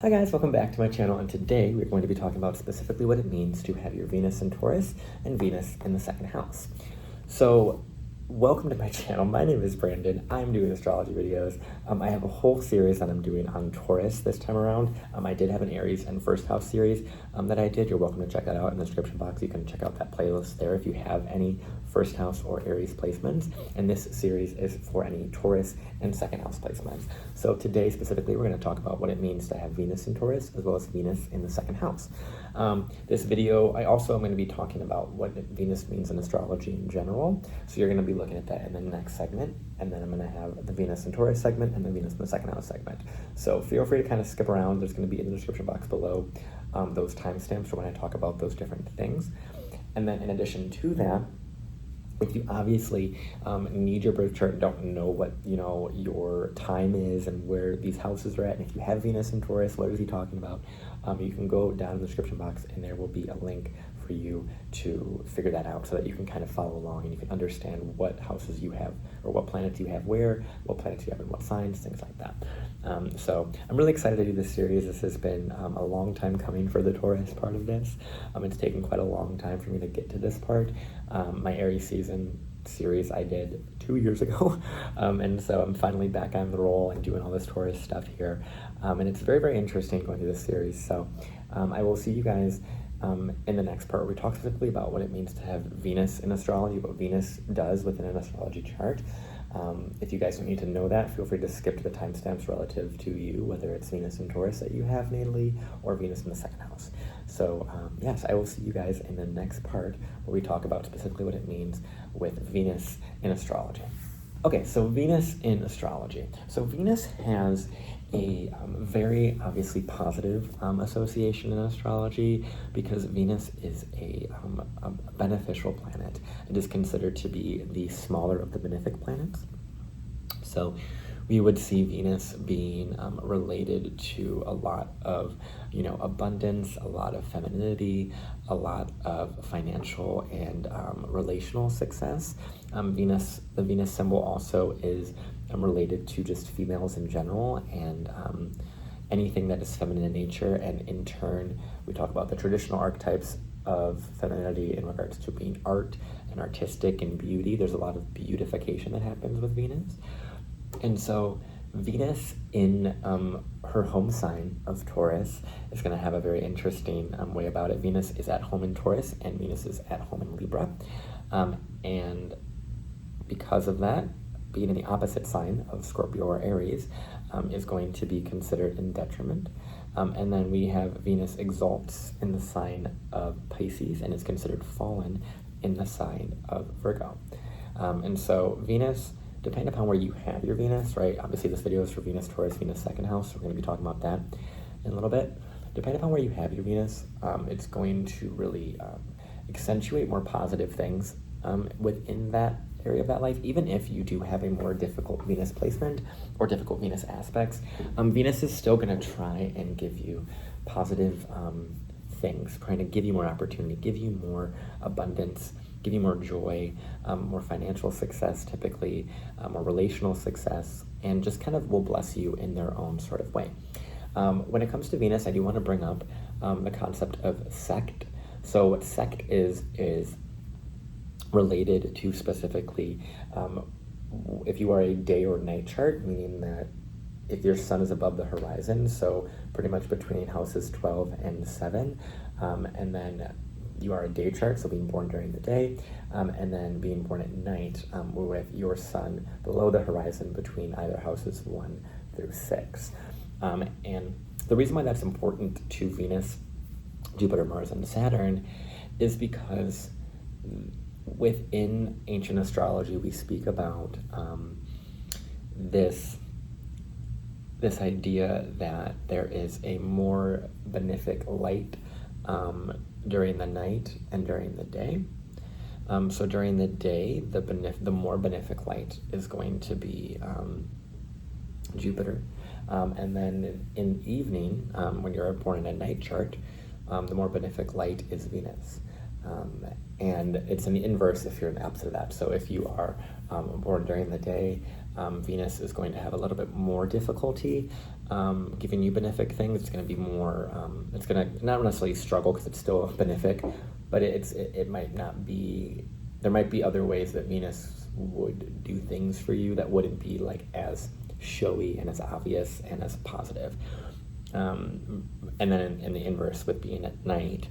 Hi guys, welcome back to my channel, and today we're going to be talking about specifically what it means to have your Venus in Taurus and Venus in the second house. So, welcome to my channel. My name is Brandon. I'm doing astrology videos. I have a whole series that I'm doing on Taurus this time around. I did have an Aries and first house series that I did. You're welcome to check that out in the description box. You can check out that playlist there if you have any first house or Aries placements. And this series is for any Taurus and second house placements. So today specifically, we're going to talk about what it means to have Venus in Taurus as well as Venus in the second house. This video, I also am going to be talking about what Venus means in astrology in general. So you're going to be looking at that in the next segment, and then I'm going to have the Venus in Taurus segment and the Venus in the second house segment. So feel free to kind of skip around. There's going to be in the description box below those timestamps for when I talk about those different things. And then in addition to that, if you obviously need your birth chart and don't know what your time is and where these houses are at, and if you have Venus in Taurus, what is he talking about? You can go down in the description box, and there will be a link for you to figure that out so that you can kind of follow along and you can understand what houses you have or what planets you have where, what planets you have in what signs, things like that. So I'm really excited to do this series. This has been a long time coming for the Taurus part of this. It's taken quite a long time for me to get to this part. My Aries season series I did 2 years ago, and so I'm finally back on the roll and doing all this Taurus stuff here, and it's very, very interesting going through this series. So I will see you guys in the next part where we talk specifically about what it means to have Venus in astrology, what Venus does within an astrology chart. If you guys don't need to know that, feel free to skip to the timestamps relative to you, whether it's Venus in Taurus that you have natally or Venus in the second house. So yes, I will see you guys in the next part where we talk about specifically what it means with Venus in astrology. Okay, so Venus in astrology. So Venus has a very obviously positive association in astrology because Venus is a beneficial planet. It is considered to be the smaller of the benefic planets. So we would see Venus being related to a lot of, abundance, a lot of femininity, a lot of financial and relational success. The Venus symbol also is related to just females in general and anything that is feminine in nature. And in turn, we talk about the traditional archetypes of femininity in regards to being art and artistic and beauty. There's a lot of beautification that happens with Venus. And so Venus in her home sign of Taurus is going to have a very interesting way about it. Venus is at home in Taurus and Venus is at home in Libra. And because of that, being in the opposite sign of Scorpio or Aries is going to be considered in detriment. And then we have Venus exalts in the sign of Pisces and is considered fallen in the sign of Virgo. And so Venus, depending upon where you have your Venus, right? Obviously this video is for Venus, Taurus, Venus second house. So we're going to be talking about that in a little bit. Depending upon where you have your Venus, it's going to really accentuate more positive things within that area of that life. Even if you do have a more difficult Venus placement or difficult Venus aspects, Venus is still going to try and give you positive things, trying to give you more opportunity, give you more abundance, give you more joy, more financial success typically, more relational success, and just kind of will bless you in their own sort of way. When it comes to Venus, I do want to bring up the concept of sect. So what sect is related to specifically if you are a day or night chart, meaning that if your sun is above the horizon, so pretty much between houses 12 and 7, and then you are a day chart, so being born during the day, and then being born at night with your sun below the horizon between either houses 1 through 6. And the reason why that's important to Venus, Jupiter, Mars, and Saturn is because within ancient astrology, we speak about this idea that there is a more benefic light during the night and during the day. So during the day, the more benefic light is going to be Jupiter. And then in the evening, when you're born in a night chart, the more benefic light is Venus. And it's an inverse if you're in the opposite of that. So if you are born during the day, Venus is going to have a little bit more difficulty giving you benefic things. It's going to be more, it's going to not necessarily struggle because it's still benefic, but it might not be, there might be other ways that Venus would do things for you that wouldn't be like as showy and as obvious and as positive. And then in the inverse, with being at night,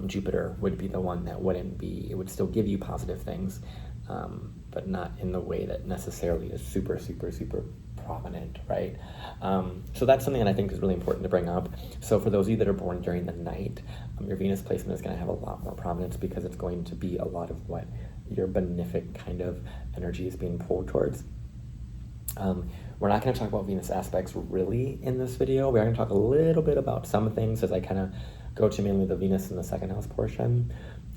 Jupiter would be the one that wouldn't be, it would still give you positive things, but not in the way that necessarily is super, super, super prominent, right? So that's something that I think is really important to bring up. So for those of you that are born during the night, your Venus placement is going to have a lot more prominence because it's going to be a lot of what your benefic kind of energy is being pulled towards. We're not going to talk about Venus aspects really in this video. We are going to talk a little bit about some things as I kind of go to mainly the Venus in the second house portion.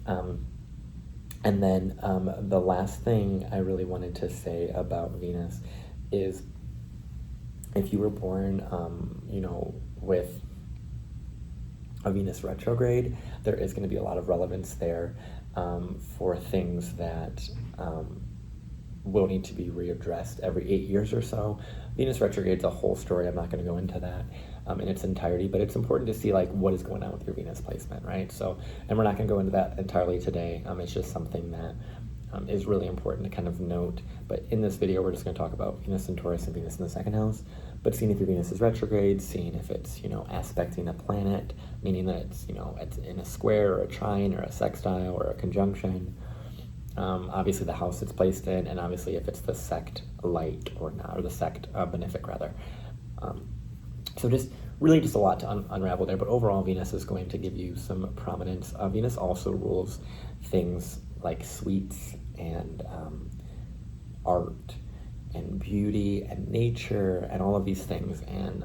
And then the last thing I really wanted to say about Venus is if you were born, with a Venus retrograde, there is going to be a lot of relevance there for things that will need to be readdressed every 8 years or so. Venus retrograde is a whole story. I'm not going to go into that in its entirety, but it's important to see like what is going on with your Venus placement, right? So, and we're not going to go into that entirely today. It's just something that is really important to kind of note. But in this video, we're just going to talk about Venus in Taurus and Venus in the second house, but seeing if your Venus is retrograde, seeing if it's, aspecting a planet, meaning that it's, it's in a square or a trine or a sextile or a conjunction. Obviously the house it's placed in, and obviously if it's the sect light or not, or the sect benefic rather. So just a lot to unravel there, but overall Venus is going to give you some prominence. Venus also rules things like sweets and art and beauty and nature and all of these things, and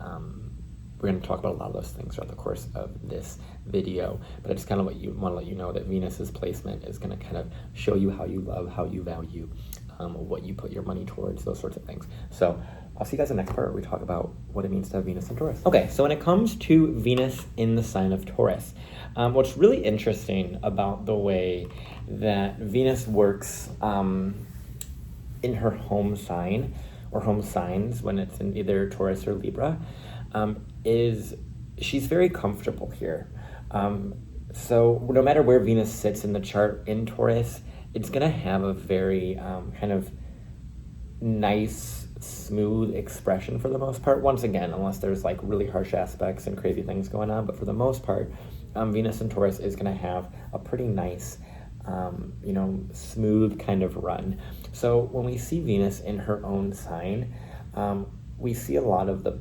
we're going to talk about a lot of those things throughout the course of this video, but I just kind of want to let you know that Venus's placement is going to kind of show you how you love, how you value, what you put your money towards, those sorts of things. So I'll see you guys in the next part where we talk about what it means to have Venus in Taurus. Okay, so when it comes to Venus in the sign of Taurus, what's really interesting about the way that Venus works in her home sign or home signs when it's in either Taurus or Libra, is she's very comfortable here. So no matter where Venus sits in the chart in Taurus, it's going to have a very kind of nice, smooth expression for the most part. Once again, unless there's like really harsh aspects and crazy things going on, but for the most part, Venus in Taurus is going to have a pretty nice, smooth kind of run. So when we see Venus in her own sign, we see a lot of the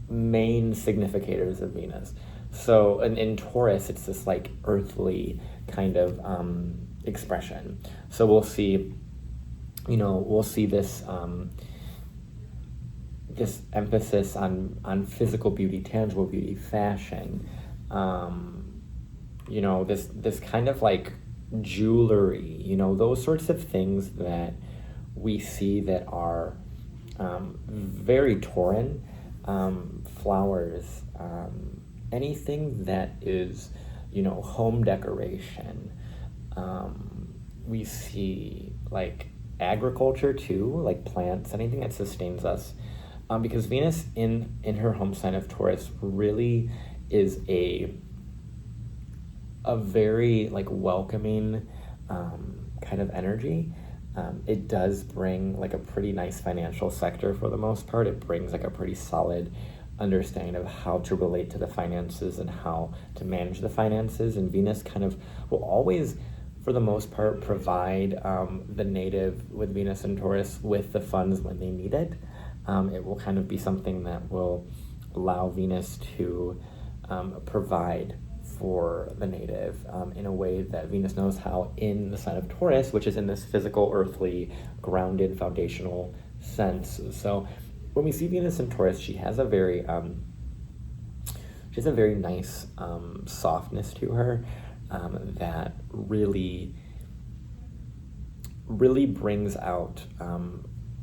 main significators of Venus. So in Taurus, it's this like earthly kind of expression. So we'll see this this emphasis on physical beauty, tangible beauty, fashion. This kind of like jewelry. Those sorts of things that we see that are very Tauran. Flowers, anything that is, home decoration. We see like agriculture too, like plants, anything that sustains us. Because Venus in her home sign of Taurus really is a very like welcoming kind of energy. It does bring like a pretty nice financial sector for the most part. It brings like a pretty solid understanding of how to relate to the finances and how to manage the finances. And Venus kind of will always, for the most part, provide the native with Venus and Taurus with the funds when they need it. It will kind of be something that will allow Venus to provide for the native in a way that Venus knows how in the sign of Taurus, which is in this physical, earthly, grounded, foundational sense. So when we see Venus in Taurus, she has a very nice softness to her that really brings out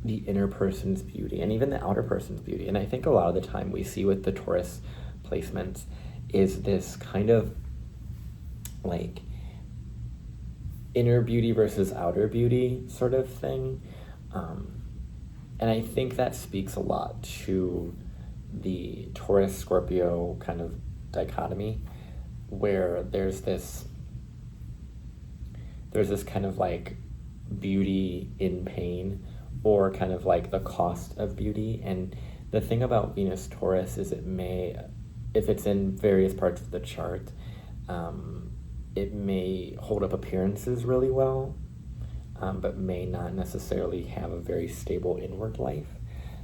the inner person's beauty and even the outer person's beauty. And I think a lot of the time we see with the Taurus placements is this kind of like inner beauty versus outer beauty sort of thing. And I think that speaks a lot to the Taurus-Scorpio kind of dichotomy, where there's this kind of like beauty in pain, or kind of like the cost of beauty. And the thing about Venus Taurus is it may, if it's in various parts of the chart, it may hold up appearances really well, but may not necessarily have a very stable inward life.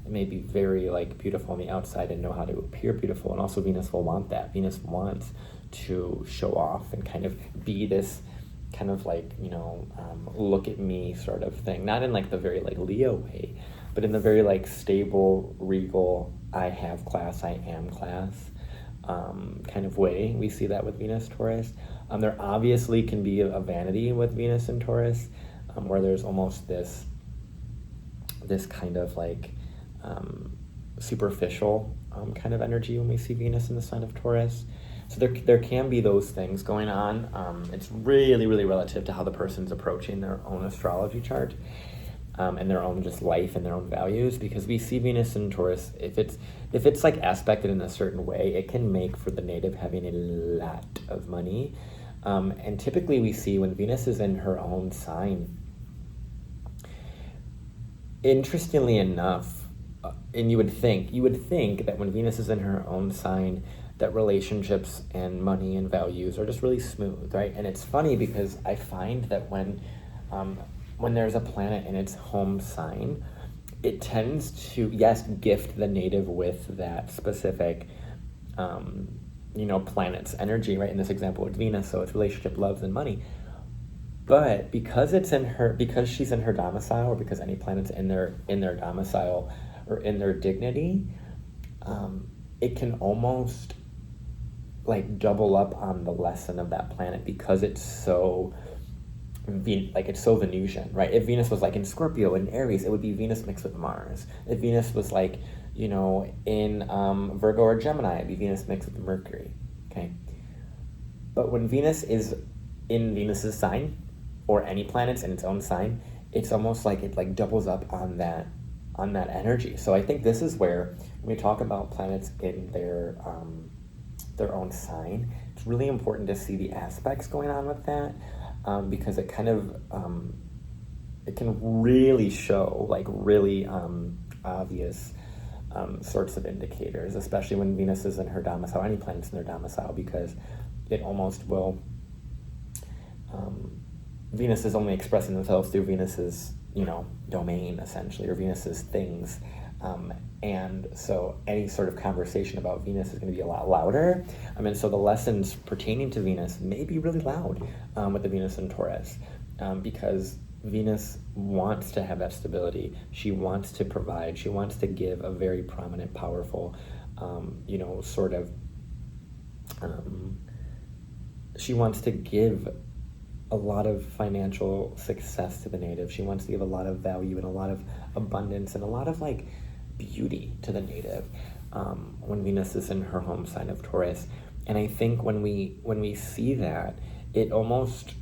It may be very like beautiful on the outside and know how to appear beautiful, and also Venus will want that. Venus wants to show off and kind of be this kind of like, look at me sort of thing. Not in like the very like Leo way, but in the very like stable, regal, I have class, I am class kind of way. We see that with Venus Taurus. There obviously can be a vanity with Venus and Taurus, where there's almost this kind of like superficial kind of energy when we see Venus in the sign of Taurus. So there can be those things going on. It's really, really relative to how the person's approaching their own astrology chart, and their own just life and their own values, because we see Venus in Taurus, if it's like aspected in a certain way, it can make for the native having a lot of money. And typically we see when Venus is in her own sign, interestingly enough, and you would think that when Venus is in her own sign, that relationships and money and values are just really smooth, right? And it's funny because I find that when there's a planet in its home sign, it tends to, yes, gift the native with that specific, planet's energy, right? In this example, it's Venus, so it's relationship, loves, and money. But because she's in her domicile, or because any planet's in their domicile or in their dignity, it can almost like double up on the lesson of that planet, because it's so Venusian, right? If Venus was like in Scorpio and Aries, it would be Venus mixed with Mars. If Venus was like, in Virgo or Gemini, it'd be Venus mixed with Mercury, okay? But when Venus is in Venus's sign, or any planets in its own sign, it's almost like it like doubles up on that energy. So I think this is where, when we talk about planets in their own sign, it's really important to see the aspects going on with that, because it kind of it can really show like really obvious sorts of indicators, especially when Venus is in her domicile, any planets in their domicile, because it almost will. Venus is only expressing themselves through Venus's, domain, essentially, or Venus's things. And so any sort of conversation about Venus is going to be a lot louder. So the lessons pertaining to Venus may be really loud with the Venus in Taurus, because Venus wants to have that stability. She wants to provide. She wants to give a very prominent, powerful, she wants to give a lot of financial success to the native. She wants to give a lot of value and a lot of abundance and a lot of like beauty to the native when Venus is in her home sign of Taurus. And I think when we see that, it almost,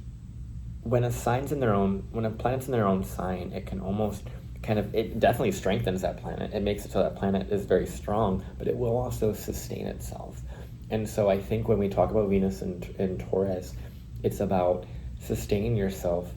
when a planet's in their own sign, it can almost it definitely strengthens that planet. It makes it so that planet is very strong, but it will also sustain itself. And so I think when we talk about Venus in Taurus, it's about sustaining yourself,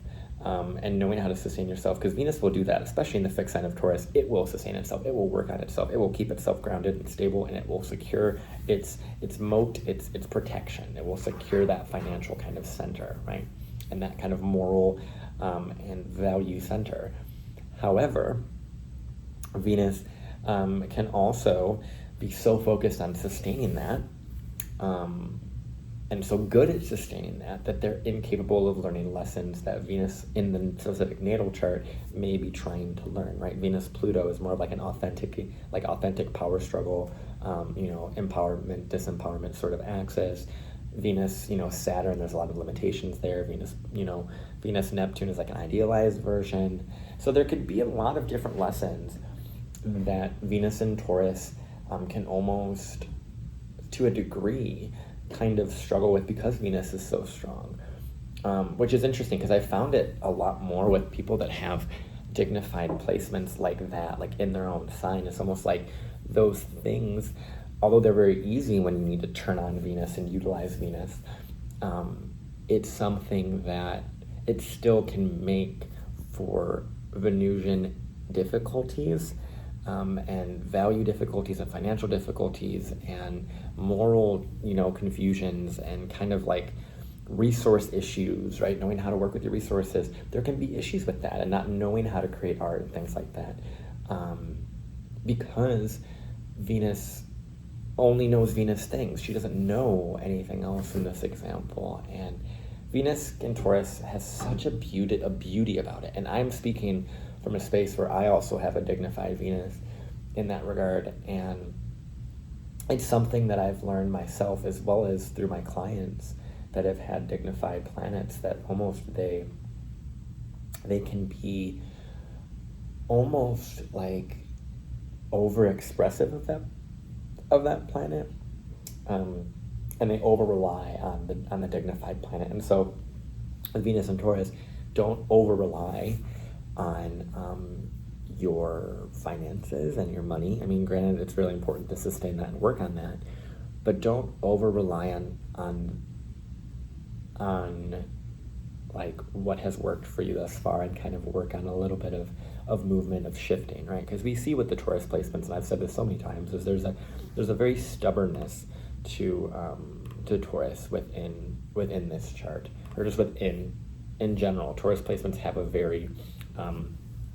and knowing how to sustain yourself, because Venus will do that, especially in the fixed sign of Taurus. It will sustain itself. It will work on itself. It will keep itself grounded and stable, and it will secure its moat, its protection. It will secure that financial kind of center, right? And that kind of moral and value center. However, Venus can also be so focused on sustaining that, and so good at sustaining that they're incapable of learning lessons that Venus in the specific natal chart may be trying to learn, right? Venus-Pluto is more of like an authentic power struggle, empowerment, disempowerment sort of axis. Venus, Saturn, there's a lot of limitations there. Venus-Neptune is like an idealized version. So there could be a lot of different lessons that Venus in Taurus can almost, to a degree, kind of struggle with, because Venus is so strong, which is interesting, because I found it a lot more with people that have dignified placements like that, like in their own sign. It's almost like those things, although they're very easy when you need to turn on Venus and utilize Venus, it's something that it still can make for Venusian difficulties, and value difficulties and financial difficulties and moral, confusions and kind of like resource issues, right? Knowing how to work with your resources. There can be issues with that and not knowing how to create art and things like that, because Venus only knows Venus things. She doesn't know anything else in this example. And Venus in Taurus has such a beauty about it. And I'm speaking from a space where I also have a dignified Venus in that regard. And it's something that I've learned myself as well as through my clients that have had dignified planets, that almost they can be almost like overexpressive of that planet, and they over rely on the dignified planet. And so with Venus and Taurus, don't over rely on your finances and your money. I mean, granted, it's really important to sustain that and work on that, but don't over rely on like what has worked for you thus far, and kind of work on a little bit of movement, of shifting, right? Because we see with the Taurus placements, and I've said this so many times, is there's a very stubbornness to Taurus within this chart, or just in general. Taurus placements have a very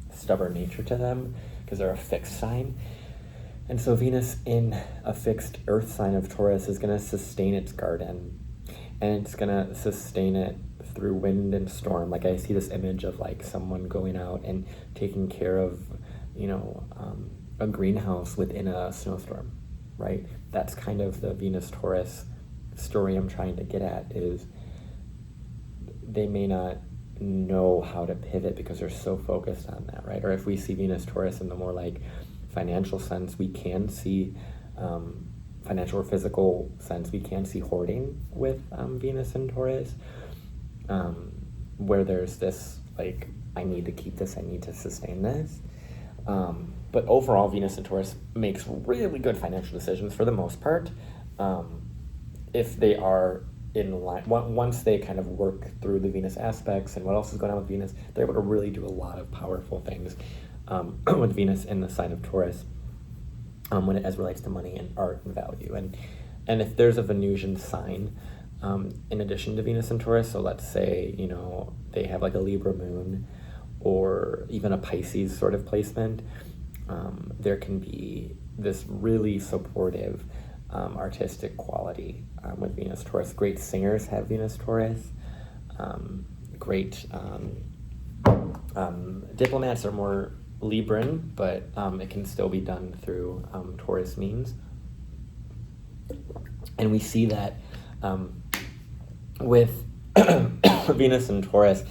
stubborn nature to them because they're a fixed sign. And so Venus in a fixed earth sign of Taurus is going to sustain its garden, and it's going to sustain it through wind and storm. Like I see this image of like someone going out and taking care of, a greenhouse within a snowstorm, right? That's kind of the Venus Taurus story I'm trying to get at, is they may not know how to pivot because they're so focused on that, right? Or if we see Venus Taurus in the more like financial sense, we can see financial or physical sense, we can see hoarding with Venus and Taurus, where there's this like, I need to keep this, I need to sustain this. But overall, Venus and Taurus makes really good financial decisions for the most part, if they are in line. Once they kind of work through the Venus aspects and what else is going on with Venus, they're able to really do a lot of powerful things with Venus in the sign of Taurus, when it as relates to money and art and value. And if there's a Venusian sign in addition to Venus and Taurus, so let's say they have like a Libra moon or even a Pisces sort of placement, there can be this really supportive artistic quality with Venus Taurus. Great singers have Venus Taurus. Great diplomats are more Libran, but it can still be done through Taurus means. And we see that with Venus and Taurus,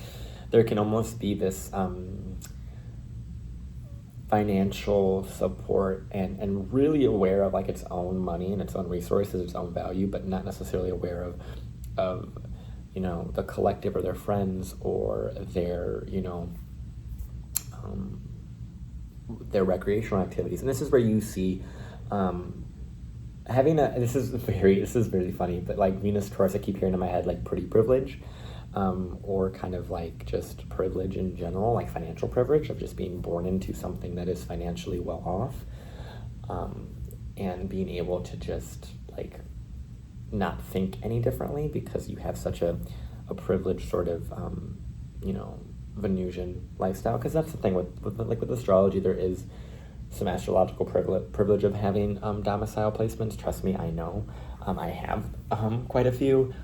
there can almost be this financial support and really aware of like its own money and its own resources, its own value, but not necessarily aware of the collective or their friends or their their recreational activities. And this is where you see this is really funny, but like Venus Taurus, I keep hearing in my head like pretty privilege, or kind of like just privilege in general, like financial privilege of just being born into something that is financially well off, and being able to just like not think any differently because you have such a privileged sort of Venusian lifestyle. Because that's the thing with astrology, there is some astrological privilege of having domicile placements. Trust me, I know. I have quite a few,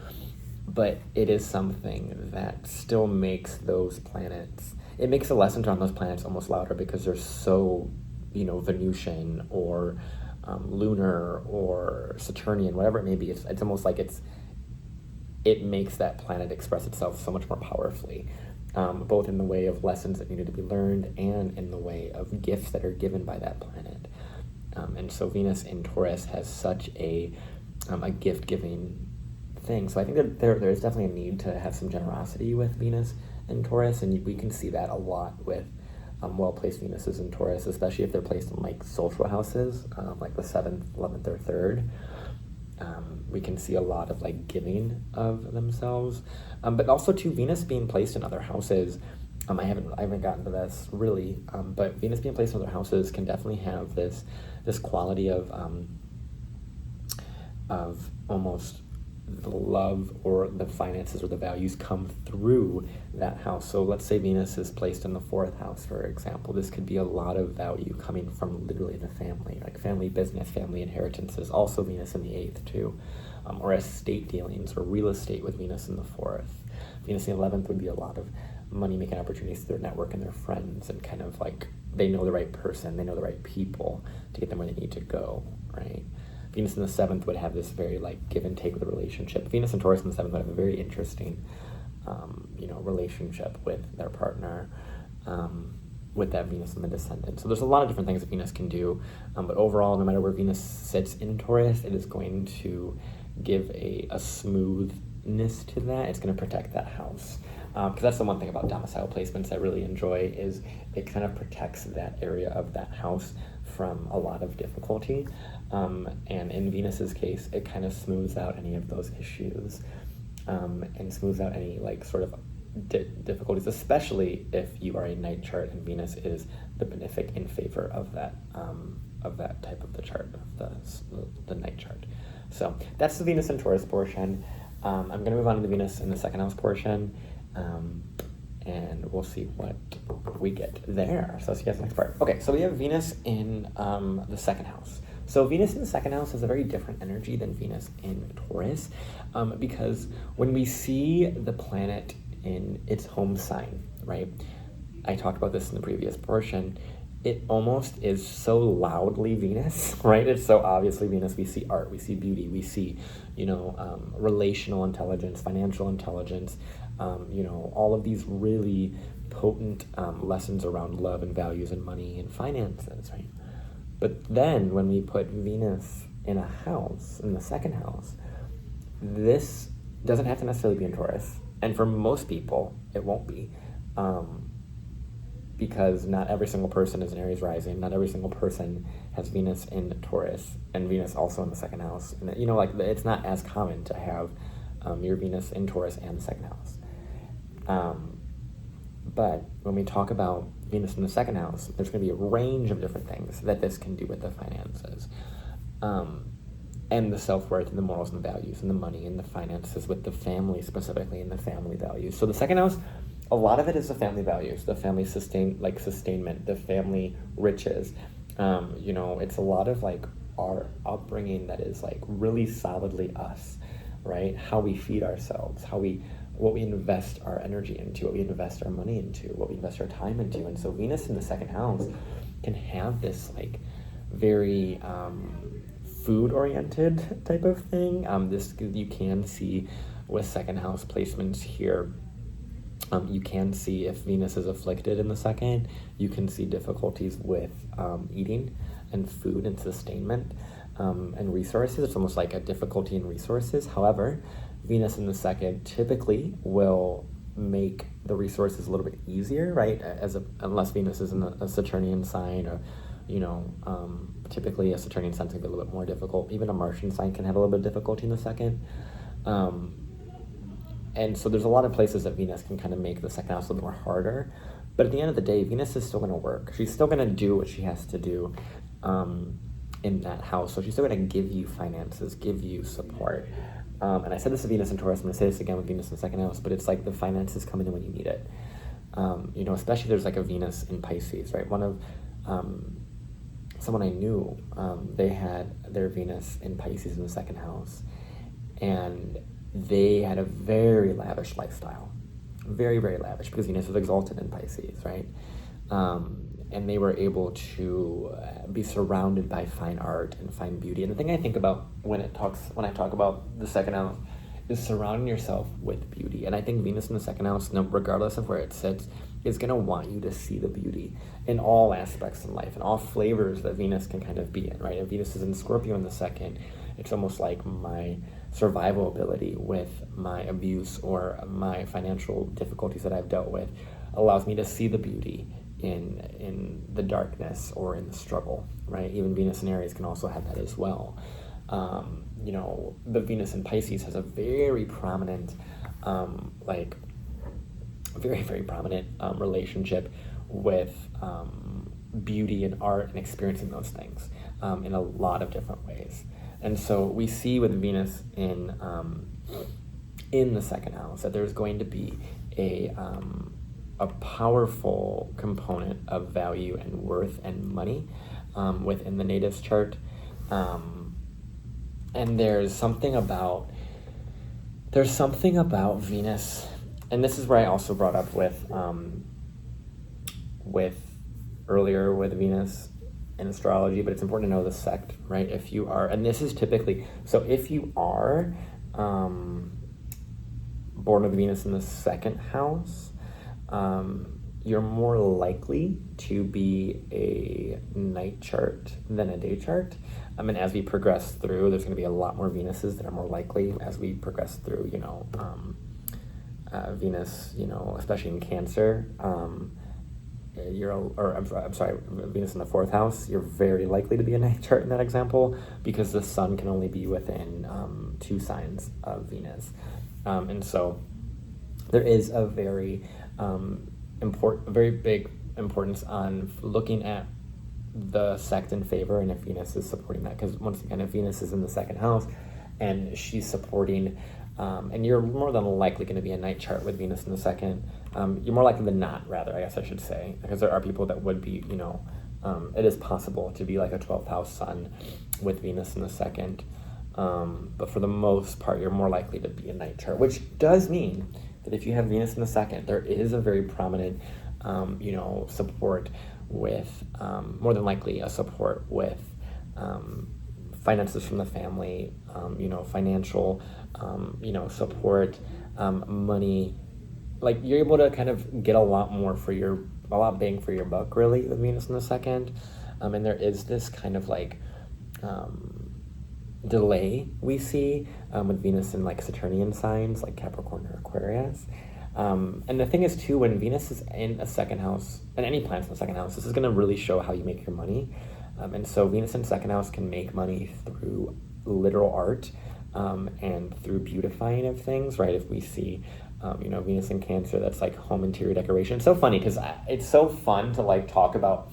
but it is something that still makes those planets, it makes the lessons on those planets almost louder because they're so, Venusian or lunar or Saturnian, whatever it may be. It's almost like it makes that planet express itself so much more powerfully. Both in the way of lessons that needed to be learned and in the way of gifts that are given by that planet. And so Venus in Taurus has such a gift-giving thing. So I think that there is definitely a need to have some generosity with Venus in Taurus, and we can see that a lot with well-placed Venuses in Taurus, especially if they're placed in like social houses, like the 7th, 11th, or 3rd. We can see a lot of like giving of themselves, but also too, Venus being placed in other houses. I haven't gotten to this really, but Venus being placed in other houses can definitely have this quality of almost the love or the finances or the values come through that house. So let's say Venus is placed in the 4th house, for example. This could be a lot of value coming from literally the family, like family business, family inheritances. Also Venus in the 8th too, or estate dealings or real estate with Venus in the 4th. Venus in the 11th would be a lot of money-making opportunities through their network and their friends, and kind of like they know the right person, they know the right people to get them where they need to go, right? Venus in the 7th would have this very like give and take with the relationship. Venus and Taurus in the 7th would have a very interesting, relationship with their partner, with that Venus in the descendant. So there's a lot of different things that Venus can do, but overall, no matter where Venus sits in Taurus, it is going to give a smoothness to that. It's going to protect that house. Because that's the one thing about domicile placements I really enjoy, is it kind of protects that area of that house from a lot of difficulty. And in Venus's case, it kind of smooths out any of those issues, and smooths out any like sort of difficulties, especially if you are a night chart and Venus is the benefic in favor of that type of the chart, of the night chart. So that's the Venus and Taurus portion. I'm going to move on to the Venus in the 2nd house portion. And we'll see what we get there. So let's see you guys next part. Okay, so we have Venus in the 2nd house. So Venus in the 2nd house has a very different energy than Venus in Taurus, because when we see the planet in its home sign, right? I talked about this in the previous portion. It almost is so loudly Venus, right? It's so obviously Venus. We see art, we see beauty, we see, relational intelligence, financial intelligence, all of these really potent lessons around love and values and money and finances, right? But then when we put Venus in a house, in the 2nd house, this doesn't have to necessarily be in Taurus. And for most people, it won't be. Because not every single person is an Aries rising. Not every single person has Venus in Taurus, and Venus also in the 2nd house. And it's not as common to have your Venus in Taurus and the 2nd house. But when we talk about Venus in the 2nd house, there's going to be a range of different things that this can do with the finances, and the self-worth and the morals and the values and the money and the finances with the family specifically and the family values. So the 2nd house, a lot of it is the family values, the family sustainment, the family riches. It's a lot of like our upbringing that is like really solidly us, right? How we feed ourselves, what we invest our energy into, what we invest our money into, what we invest our time into. And so Venus in the 2nd house can have this like very food-oriented type of thing. This you can see with 2nd house placements here. You can see if Venus is afflicted in the 2nd, you can see difficulties with eating and food and sustainment and resources. It's almost like a difficulty in resources. However, Venus in the 2nd typically will make the resources a little bit easier, right? Unless Venus is in a Saturnian sign, or typically a Saturnian sign can be a little bit more difficult. Even a Martian sign can have a little bit of difficulty in the 2nd. And so there's a lot of places that Venus can kind of make the 2nd house a little more harder. But at the end of the day, Venus is still going to work. She's still going to do what she has to do in that house. So she's still going to give you finances, give you support. And I said this to Venus and Taurus. I'm going to say this again with Venus in the 2nd house, but it's like the finances coming in when you need it. Especially there's like a Venus in Pisces, right? One of someone I knew, they had their Venus in Pisces in the 2nd house. And they had a very lavish lifestyle, very, very lavish, because Venus was exalted in Pisces, right? And they were able to be surrounded by fine art and fine beauty. And the thing I think about when I talk about the 2nd house is surrounding yourself with beauty. And I think Venus in the 2nd house, regardless of where it sits, is going to want you to see the beauty in all aspects in life and all flavors that Venus can kind of be in, right? If Venus is in Scorpio in the 2nd, it's almost like my survival ability with my abuse or my financial difficulties that I've dealt with allows me to see the beauty in the darkness or in the struggle, right? Even Venus in Aries can also have that as well. You know, the Venus in Pisces has a very prominent, very, very prominent relationship with beauty and art and experiencing those things in a lot of different ways. And so we see with Venus in the second house that there's going to be a powerful component of value and worth and money within the native's chart. And there's something about Venus, and this is where I also brought up with earlier with Venus in astrology, but it's important to know the sect, right? If you are, and this is typically, so if you are born with Venus in the second house, you're more likely to be a night chart than a day chart. And as we progress through, there's going to be a lot more Venuses that are more likely as we progress through, you know, Venus, you know, especially in Cancer, Venus in the fourth house, you're very likely to be a night chart in that example, because the sun can only be within 2 signs of Venus. And so there is a very very big importance on looking at the sect in favor and if Venus is supporting that, because once again, if Venus is in the second house and she's supporting, and you're more than likely going to be a night chart with Venus in the second, you're more likely than not, rather, I guess I should say, because there are people that would be, you know, it is possible to be like a 12th house sun with Venus in the second, but for the most part, you're more likely to be a night chart, which does mean that if you have Venus in the second, there is a very prominent, you know, support with, more than likely a support with finances from the family, you know, financial, you know, support, money. Like, you're able to kind of get a lot bang for your buck, really, with Venus in the second. And there is this kind of like delay we see with Venus in like Saturnian signs like Capricorn or Aquarius. And the thing is too, when Venus is in a second house, and any planets in the second house, this is going to really show how you make your money. And so Venus in second house can make money through literal art and through beautifying of things, right? If we see, you know, Venus in Cancer, that's like home interior decoration. It's so funny because it's so fun to like talk about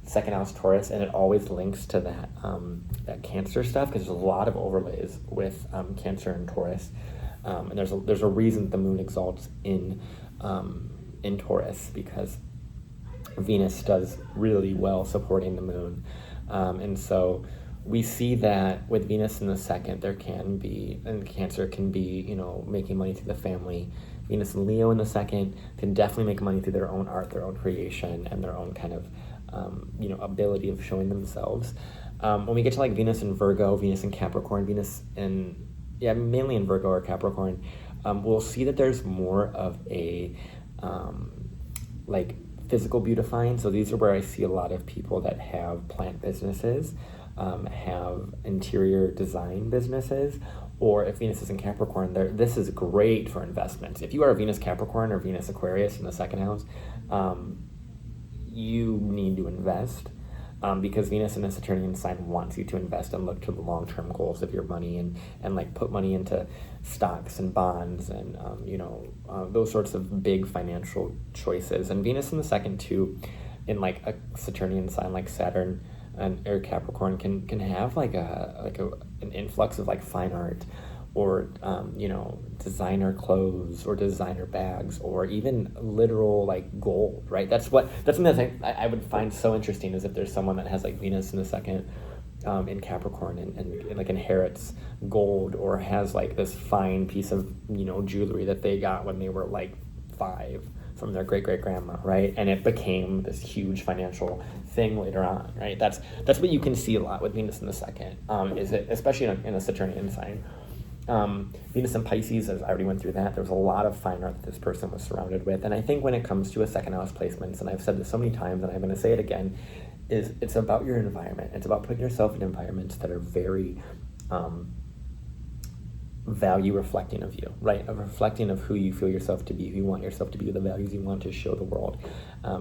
second house Taurus, and it always links to that that Cancer stuff, because there's a lot of overlays with Cancer and Taurus. And there's a reason the moon exalts in Taurus, because Venus does really well supporting the moon. And so we see that with Venus in the second, there can be, and Cancer can be, you know, making money through the family. Venus and Leo in the second can definitely make money through their own art, their own creation, and their own kind of, you know, ability of showing themselves. When we get to like Venus in Virgo, Venus in Capricorn, mainly in Virgo or Capricorn, we'll see that there's more of a like physical beautifying. So these are where I see a lot of people that have plant businesses, have interior design businesses, or if Venus is in Capricorn, this is great for investments. If you are a Venus Capricorn or Venus Aquarius in the second house, you need to invest. Because Venus in a Saturnian sign wants you to invest and look to the long-term goals of your money and like put money into stocks and bonds and, you know, those sorts of big financial choices. And Venus in the second too, in like a Saturnian sign like Saturn or Capricorn can have like an influx of like fine art, or you know, designer clothes or designer bags, or even literal like gold, right? That's something that I would find so interesting, is if there's someone that has like Venus in the second in Capricorn and like inherits gold, or has like this fine piece of, you know, jewelry that they got when they were like 5 from their great-great-grandma, right? And it became this huge financial thing later on, right? That's what you can see a lot with Venus in the second, is it, especially in a Saturnian sign. Venus in Pisces, as I already went through that, there was a lot of fine art that this person was surrounded with. And I think when it comes to a second house placements, and I've said this so many times and I'm going to say it again, is it's about your environment. It's about putting yourself in environments that are very value reflecting of you, right? A reflecting of who you feel yourself to be, who you want yourself to be, the values you want to show the world,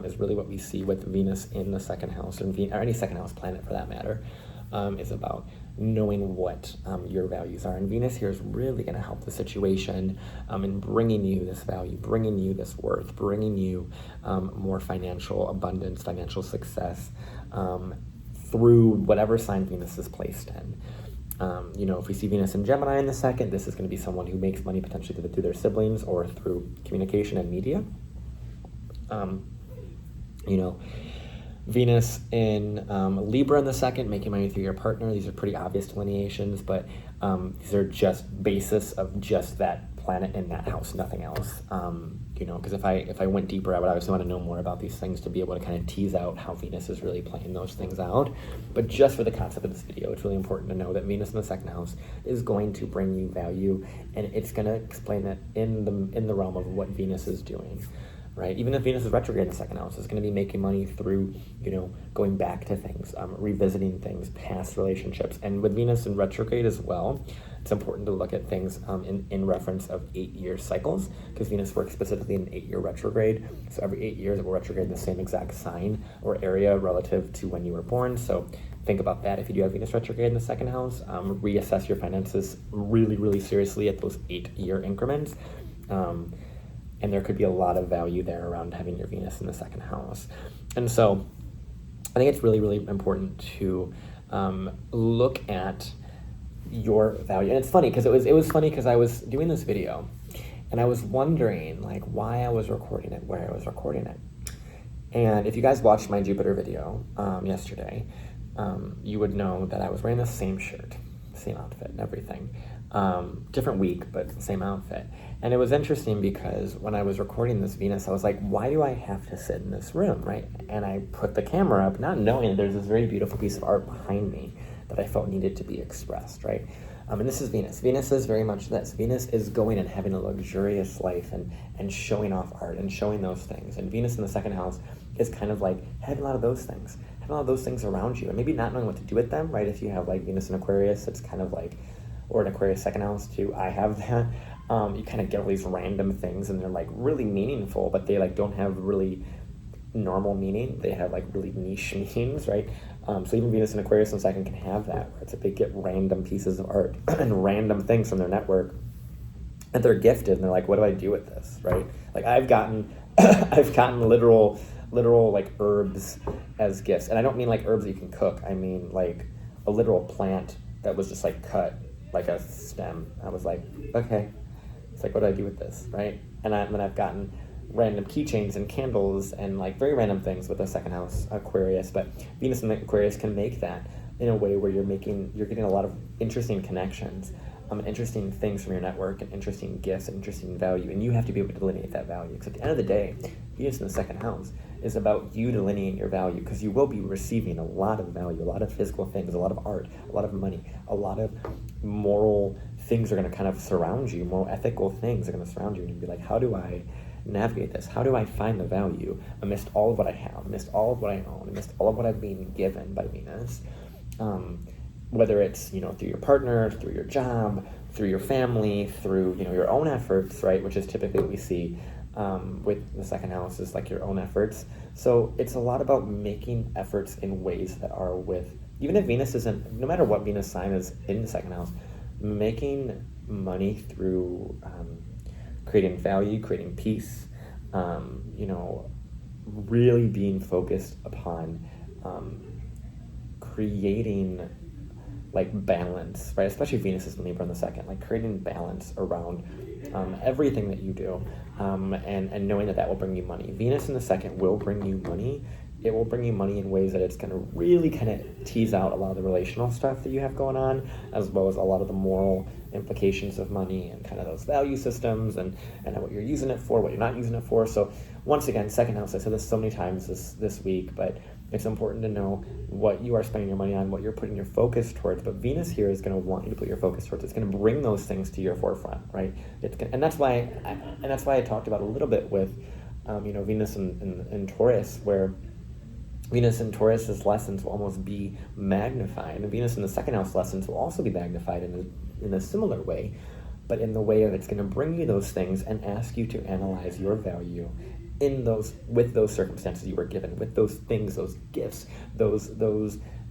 is really what we see with Venus in the second house, or any second house planet for that matter, is about knowing what your values are. And Venus here is really going to help the situation in bringing you this value, bringing you this worth, bringing you more financial abundance, financial success through whatever sign Venus is placed in. If we see Venus in Gemini in the second, this is going to be someone who makes money potentially through their siblings or through communication and media. Venus in Libra in the second, making money through your partner. These are pretty obvious delineations, but these are just basis of just that planet in that house, nothing else. Because if I went deeper, I would obviously want to know more about these things to be able to kind of tease out how Venus is really playing those things out. But just for the concept of this video, it's really important to know that Venus in the second house is going to bring you value, and it's going to explain that in the realm of what Venus is doing. Right? Even if Venus is retrograde in the second house, it's going to be making money through, going back to things, revisiting things, past relationships. And with Venus in retrograde as well, it's important to look at things in reference of 8-year cycles, because Venus works specifically in an 8-year retrograde. So every 8 years it will retrograde in the same exact sign or area relative to when you were born. So think about that. If you do have Venus retrograde in the second house, reassess your finances really, really seriously at those 8-year increments. And there could be a lot of value there around having your Venus in the second house. And so I think it's really, really important to look at your value. And it's funny because it was funny because I was doing this video and I was wondering why I was recording it, where I was recording it. And if you guys watched my Jupiter video yesterday, you would know that I was wearing the same shirt, same outfit and everything. Different week, but same outfit. And it was interesting because when I was recording this Venus, I was like, why do I have to sit in this room, right? And I put the camera up, not knowing that there's this very beautiful piece of art behind me that I felt needed to be expressed, right? And this is Venus. Venus is very much this. Venus is going and having a luxurious life and showing off art and showing those things. And Venus in the second house is kind of like having a lot of those things, having a lot of those things around you, and maybe not knowing what to do with them, right? If you have Venus in Aquarius, it's kind of or an Aquarius second house too, I have that. You kind of get all these random things and they're really meaningful, but they don't have really normal meaning. They have really niche meanings, right? So even Venus in Aquarius in second can have that, where it's they get random pieces of art and random things from their network and they're gifted and they're like, what do I do with this, right? I've gotten literal herbs as gifts. And I don't mean herbs that you can cook. I mean a literal plant that was just cut like a stem. I was like, okay, it's what do I do with this, right? And then I've gotten random keychains and candles and very random things with the second house Aquarius. But Venus in Aquarius can make that in a way where you're getting a lot of interesting connections, interesting things from your network, and interesting gifts and interesting value. And you have to be able to delineate that value, because at the end of the day, Venus in the second house is about you delineating your value, because you will be receiving a lot of value, a lot of physical things, a lot of art, a lot of money, a lot of moral things are going to kind of surround you, moral ethical things are going to surround you, and you'll be how do I navigate this? How do I find the value amidst all of what I have, amidst all of what I own, amidst all of what I've been given by Venus? Whether it's through your partner, through your job, through your family, through your own efforts, right? Which is typically what we see with the second house is your own efforts. So it's a lot about making efforts in ways that are even if Venus isn't, no matter what Venus sign is in the second house, making money through creating value, creating peace, really being focused upon creating balance, right? Especially Venus is in Libra in the second, creating balance around everything that you do, and knowing that will bring you money. Venus in the second will bring you money. It will bring you money in ways that it's going to really kind of tease out a lot of the relational stuff that you have going on, as well as a lot of the moral implications of money and kind of those value systems and what you're using it for, what you're not using it for. So once again, second house, I said this so many times this week, but it's important to know what you are spending your money on, what you're putting your focus towards. But Venus here is going to want you to put your focus towards. It's going to bring those things to your forefront, right? And that's why I talked about a little bit with Venus in Taurus, where Venus in Taurus's lessons will almost be magnified, and Venus in the second house lessons will also be magnified in a similar way, but in the way of it's going to bring you those things and ask you to analyze your value with those circumstances you were given, with those things, those gifts, those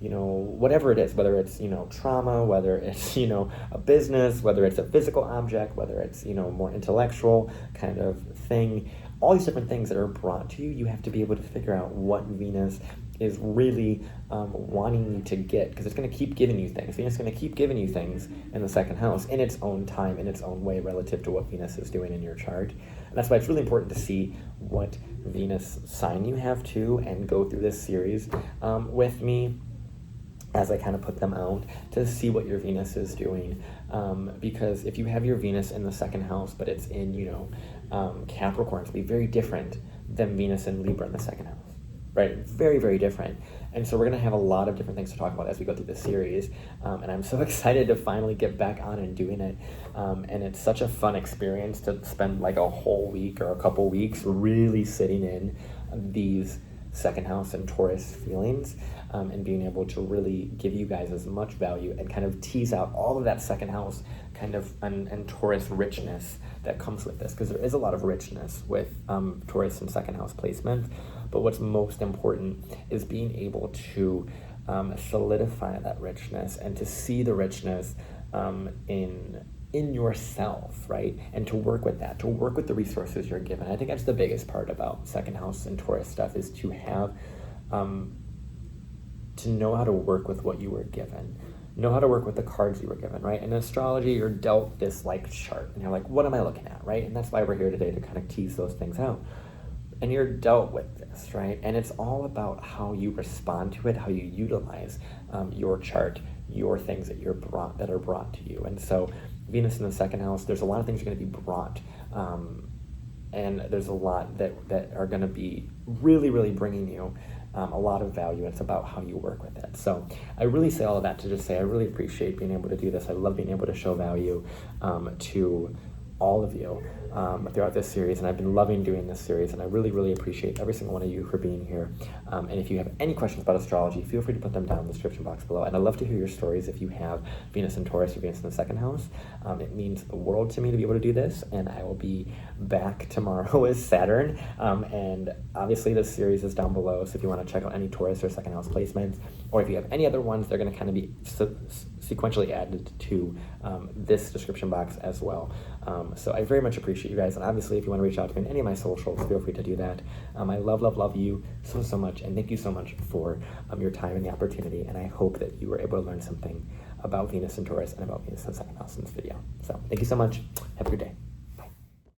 whatever it is, whether it's trauma, whether it's a business, whether it's a physical object, whether it's more intellectual kind of thing, all these different things that are brought to you. You have to be able to figure out what Venus is really wanting you to get, because it's going to keep giving you things. Venus is going to keep giving you things in the second house in its own time, in its own way, relative to what Venus is doing in your chart. And that's why it's really important to see what Venus sign you have too, and go through this series with me as I kind of put them out to see what your Venus is doing. Because if you have your Venus in the second house, but it's in, Capricorn, it's going to be very different than Venus in Libra in the second house, right? Very, very different. And so we're going to have a lot of different things to talk about as we go through this series. And I'm so excited to finally get back on and doing it. And it's such a fun experience to spend like a whole week or a couple weeks really sitting in these second house and Taurus feelings, and being able to really give you guys as much value and kind of tease out all of that second house kind of and Taurus richness that comes with this, because there is a lot of richness with Taurus and second house placement. But what's most important is being able to solidify that richness and to see the richness in yourself, right? And to work with that, to work with the resources you're given. I think that's the biggest part about second house and Taurus stuff, is to have, to know how to work with what you were given, know how to work with the cards you were given, right? In astrology, you're dealt this like chart, and you're like, what am I looking at, right? And that's why we're here today, to kind of tease those things out. And you're dealt with this, right? And it's all about how you respond to it, how you utilize your chart, your things that are brought to you. And so Venus in the second house, there's a lot of things are going to be brought, and there's a lot that are going to be really, really bringing you a lot of value. It's about how you work with it. So I really say all of that to just say I really appreciate being able to do this. I love being able to show value to all of you throughout this series, and I've been loving doing this series, and I really, really appreciate every single one of you for being here. And if you have any questions about astrology, feel free to put them down in the description box below, and I'd love to hear your stories if you have Venus in Taurus or Venus in the second house. It means the world to me to be able to do this, and I will be back tomorrow with Saturn, and obviously this series is down below, so if you want to check out any Taurus or second house placements, or if you have any other ones, they're going to kind of be sequentially added to this description box as well. So I very much appreciate you guys, and obviously if you want to reach out to me on any of my socials, feel free to do that. I love you so much, and thank you so much for your time and the opportunity, and I hope that you were able to learn something about Venus and Taurus and about Venus in the second house in this video. So thank you so much. Have a good day.